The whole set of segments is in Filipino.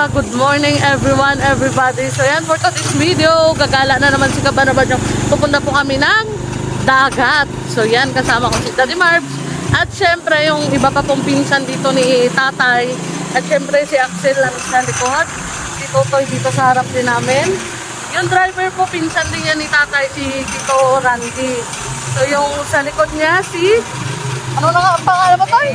good morning everyone, everybody. So yan, for today's video, gagala na naman si Kabaraba nyo. Pupunta po kami ng dagat. So yan, kasama ko si Daddy Marbs. At syempre, yung iba pa pong pinsan dito ni Tatay. At syempre, si Axel lang sa likod. Si Totoy dito sa harap din namin. Yung driver po, pinsan din yan ni Tatay, si Tito Randy. So yung sa likod niya, si... ano na nga ang pangalan mo, Toy?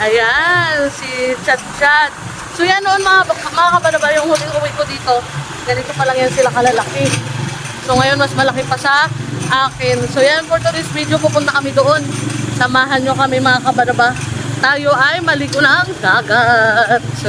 Ayan, si Chat Chat. So yan noon mga Kabaraba, yung huling uwi ko dito, ganito pa lang yan sila kalalaki. So ngayon mas malaki pa sa akin. So yan, for today's video, pupunta kami doon. Samahan nyo kami mga Kabaraba. Tayo ay maligo ng dagat. So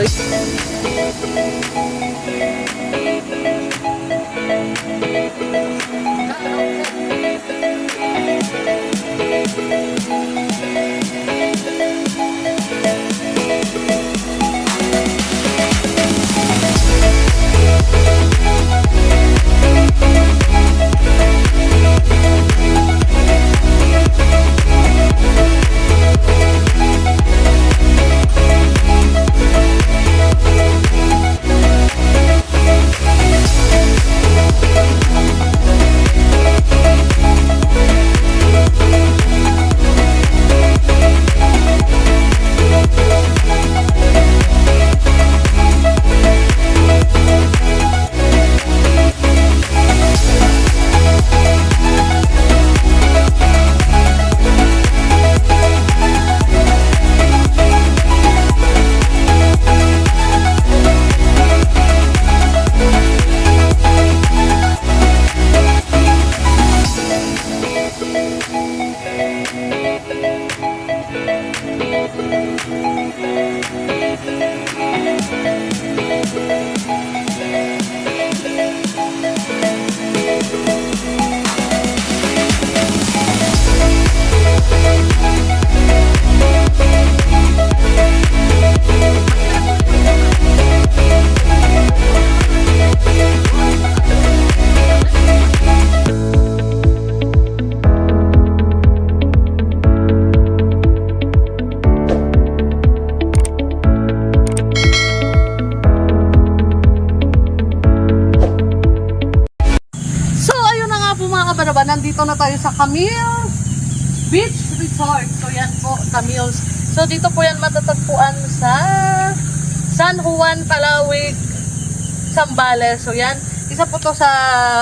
nandito na tayo sa Camille Beach Resort. So yan po, Camille's. So dito po yan matatagpuan sa San Juan, Palawig, Zambales. So yan, isa po to sa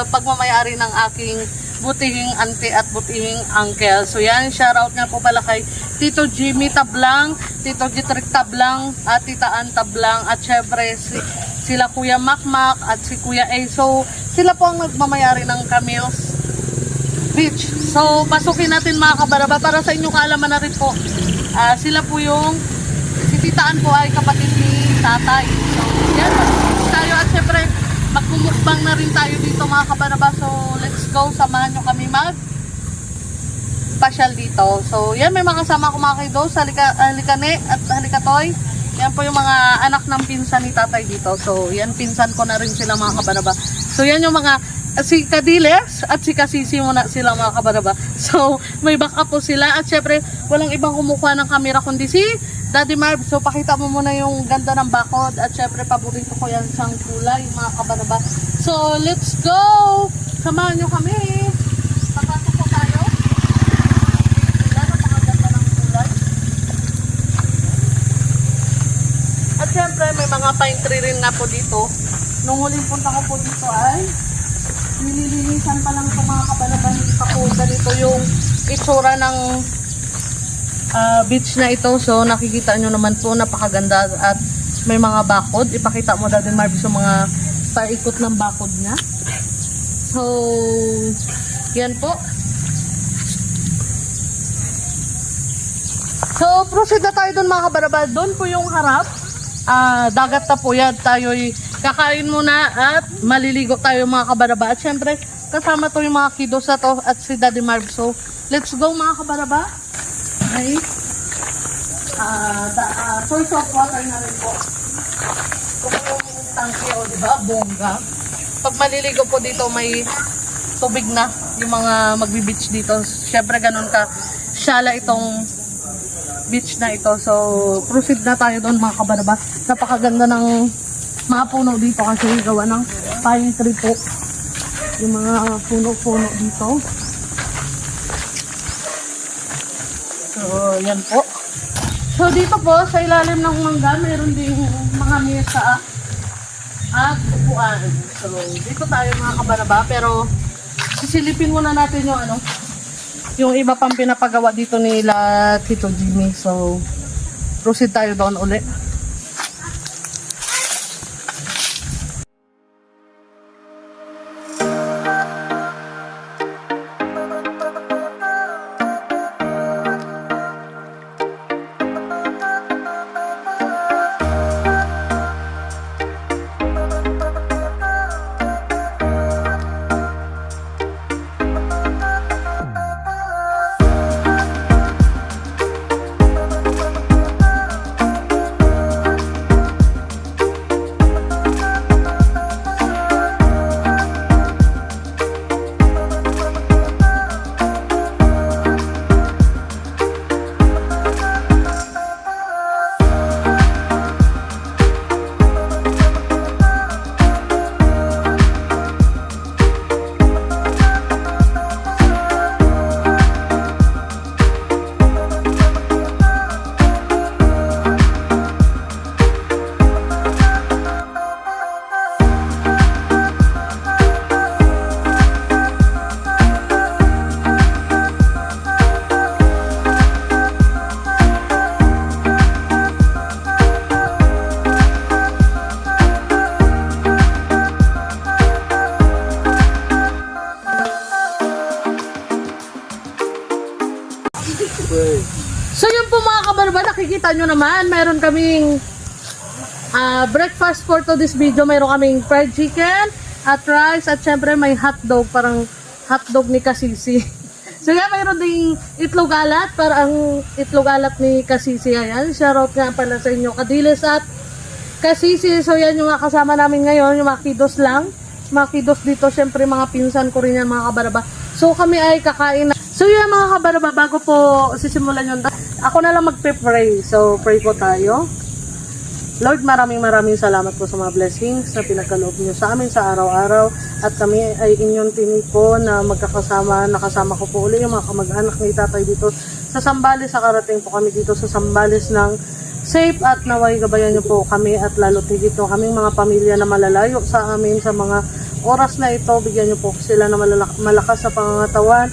pagmamayari ng aking butihing auntie at butihing uncle. So yan, shoutout nga po pala kay Tito Jimmy Tablang, Tito Jitrick Tablang, at Tita Ann Tablang, at syempre sila Kuya Makmak at si Kuya A. So sila po ang nagmamayari ng Camille's Beach. So, pasukin natin mga Kabaraba para sa inyong kaalaman na rin po. Sila po yung, si Titaan po ay kapatid ni Tatay. So, yan, tayo at syempre, magmumukbang na rin tayo dito mga Kabaraba. So, let's go, samahan nyo kami pasyal dito. So, yan, may mga kasama ko mga kaidos, halikane at halikatoy. Yan po yung mga anak ng pinsan ni Tatay dito. So, yan, pinsan ko na rin sila mga Kabaraba. So, yan yung mga si Kadiles at si Kasisi muna sila mga Kabaraba. So, may backup po sila. At syempre, walang ibang kumukuha ng camera kundi si Daddy Marv. So, pakita mo muna yung ganda ng bakod. At syempre, paborito ko yan siyang kulay mga Kabaraba. So, let's go! Samahan nyo kami. Papasok po tayo. Napakaganda ng kulay. At syempre, may mga pine tree rin na po dito. Nung huling punta ko po dito ay nililinisan pa lang ito mga Kabalaban. Ganito yung itsura ng beach na ito. So nakikita nyo naman po, napakaganda at may mga bakod. Ipakita mo Daddy Marv sa mga paikot ng bakod niya. So yan po. So proceed na tayo dun mga Kabalaban. Doon po yung harap. Dagat na po yan. Tayo'y kakain muna at maliligo tayo mga Kabaraba. At syempre, kasama to yung mga kiddos na to at si Daddy Marv. So, let's go mga Kabaraba. Okay. Source of water na rin po. Kung tangke o diba, bongga. Pag maliligo po dito, may tubig na yung mga magbi-beach dito. Syempre, ganun ka shala itong beach na ito. So, proceed na tayo doon mga Kabaraba. Napakaganda ng mga puno dito kasi gawa ng pine tree po. Yung mga puno-puno dito. So, yan po. So, dito po, sa ilalim ng mangga, mayroon ding mga mesa at upuan. So, dito tayo mga kabaraba, pero sisilipin muna natin yung yung iba pang pinapagawa dito nila Tito Jimmy. So, proceed tayo doon ulit. So yun po mga kabarba, nakikita nyo naman, mayroon kaming breakfast for to this video. Mayroon kaming fried chicken at rice at syempre may hotdog, parang hotdog ni Kasisi. So yan, mayroon ding itlog alat, parang itlog alat ni Kasisi. Ayan, shoutout nga pala sa inyo Kadiles at Kasisi. So yan yung kasama namin ngayon, yung mga kidos lang. Mga kidos dito, syempre mga pinsan ko rin yan mga kabarba. So kami ay kakain na. So yun mga kabarba, bago po sisimulan yun, ako na lang magpe-pray. So pray po tayo. Lord, maraming salamat po sa mga blessings na pinagkaloob niyo sa amin sa araw-araw. At kami ay inyong tinipon na magkakasama, nakasama ko po uli yung mga kamag-anak ni tatay dito sa Sambales. Sa karating po kami dito sa Sambales ng safe at naway gabayan niyo po kami at lalo dito kaming mga pamilya na malalayo sa amin sa mga oras na ito. Bigyan niyo po sila na malakas sa pangangatawan.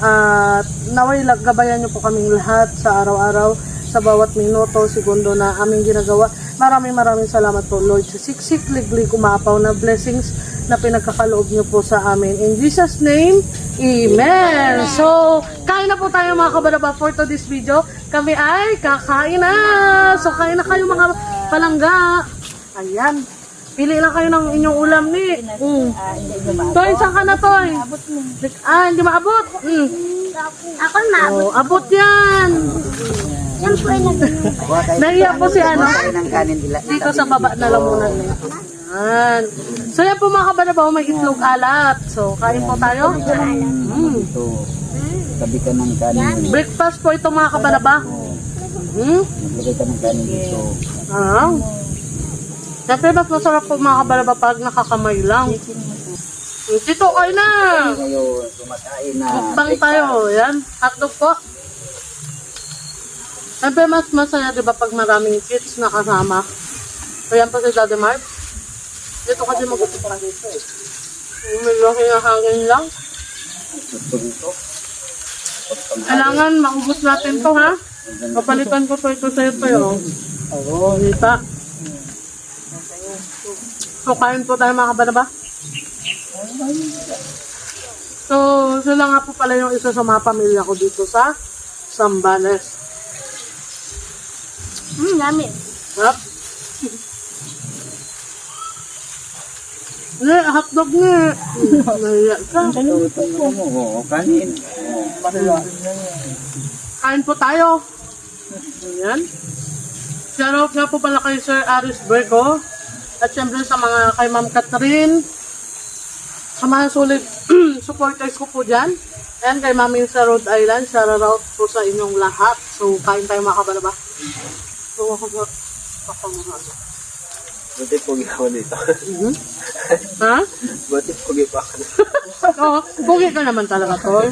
At naway gabayan niyo po kaming lahat sa araw-araw, sa bawat minuto, segundo na aming ginagawa. Maraming salamat po Lord sa siksik, liglig, kumapaw na blessings na pinagkakaloob niyo po sa amin. In Jesus name, Amen! So, kain na po tayo mga kabaraba for to this video. Kami ay kakain na! So, kain na kayo mga palangga. Ayan. Pili lang kayo ng inyong ulam ni. Toy, saan ka na Toy? Hindi maabot. Ako na. Oh, abot yan. Yan po ay Nahiya po si ano. ng kanin nila. Dito sa baba na lang muna. Yan. So yan po mga kabanabaw, may itlog alat. So kain po tayo. Ito. Tabi ka ng kanin. Breakfast po ito mga kabanaba. Maglagay ka ng kanin dito. Siyempre mas masarap po mga kabanaba pag nakakamay lang. Dito kayo na. Ngayon, kumakain na. Mukbang tayo. Yan. Hotdog po. Siyempre mas masaya diba pag maraming kids na kasama. So yan po si Daddy Mark. Dito kasi mag-upra dito eh. Medyo hinahangin lang. Gusto dito. Kailangan maubos natin to ha. Papalitan ko to ito sa'yo to yun. Oo, dita. So kain po tayo mga kabanaba. So sila nga po pala yung isa sa mga pamilya ko dito sa Sambales. Dami. Sarap. Hindi, hotdog nga. Nahiya ka. Oo, kanin. Kain po tayo. Ayan. Shoutout nga po pala kay Sir Aris Bergo. At syempre sa mga kay Ma'am Catherine. Sa mga sulit supporters ko po dyan. Ayan, kay Mami sa Rhode Island. Shoutout po sa inyong lahat. So, kain tayo mga kabalaba. So, ako po. Buti pogi ako dito. Ha? Buti pogi pa ako dito. Oo, pugi ka naman talaga, tol.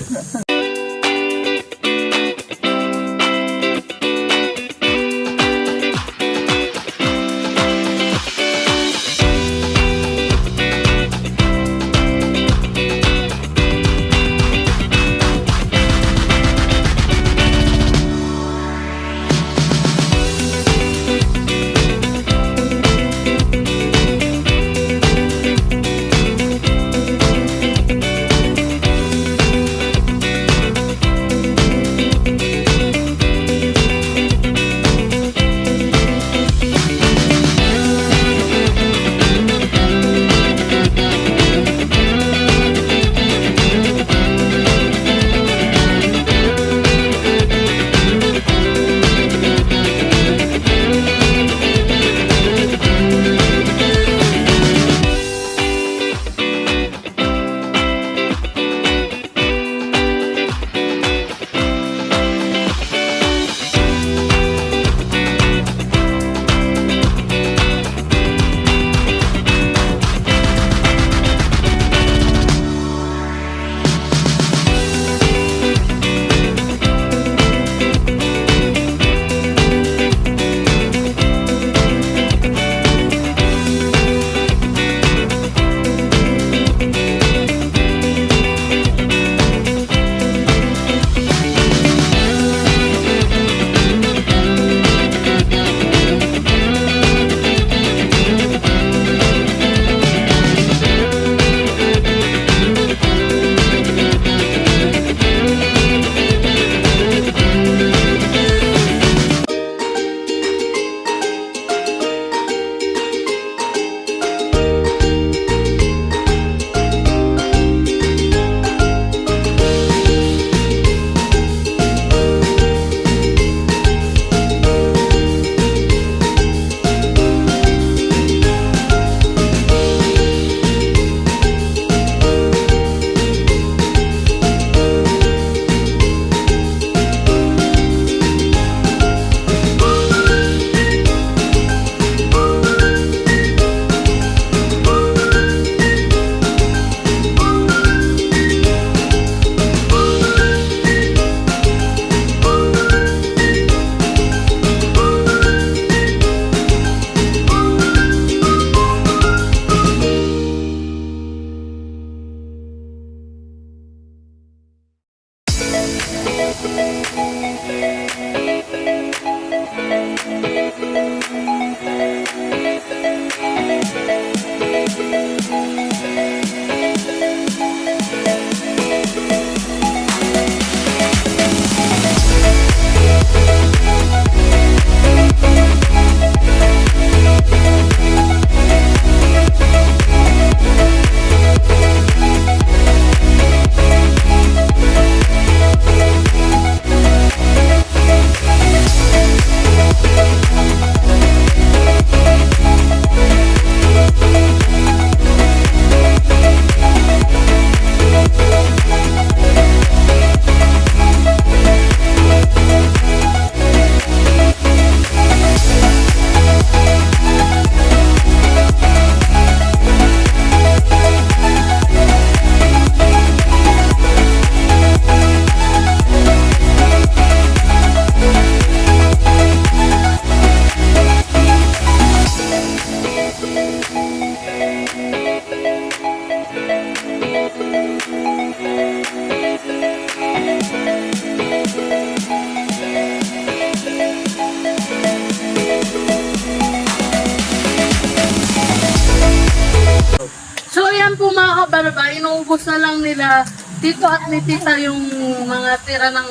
kabaraba, inuubos na lang nila tito at ni tita yung mga tira ng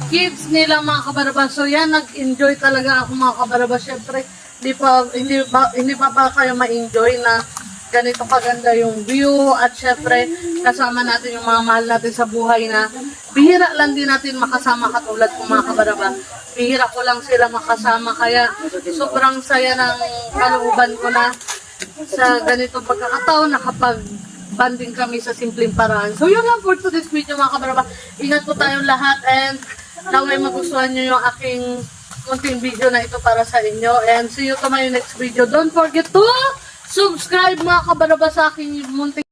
kids nila mga kabaraba. So yan, nag-enjoy talaga ako mga kabaraba. Siyempre, hindi pa ba kayo ma-enjoy na ganito kaganda yung view at syempre kasama natin yung mga mahal natin sa buhay na bihira lang din natin makasama katulad ko mga kabaraba. Bihira ko lang sila makasama kaya sobrang saya ng kalooban ko na sa ganito pagkakataon na kapag banding kami sa simpleng paraan. So yun lang for today's video mga kabaraba. Ingat po tayong lahat and naway magustuhan nyo yung aking konting video na ito para sa inyo. And see you to my next video. Don't forget to subscribe mga kabaraba sa aking munting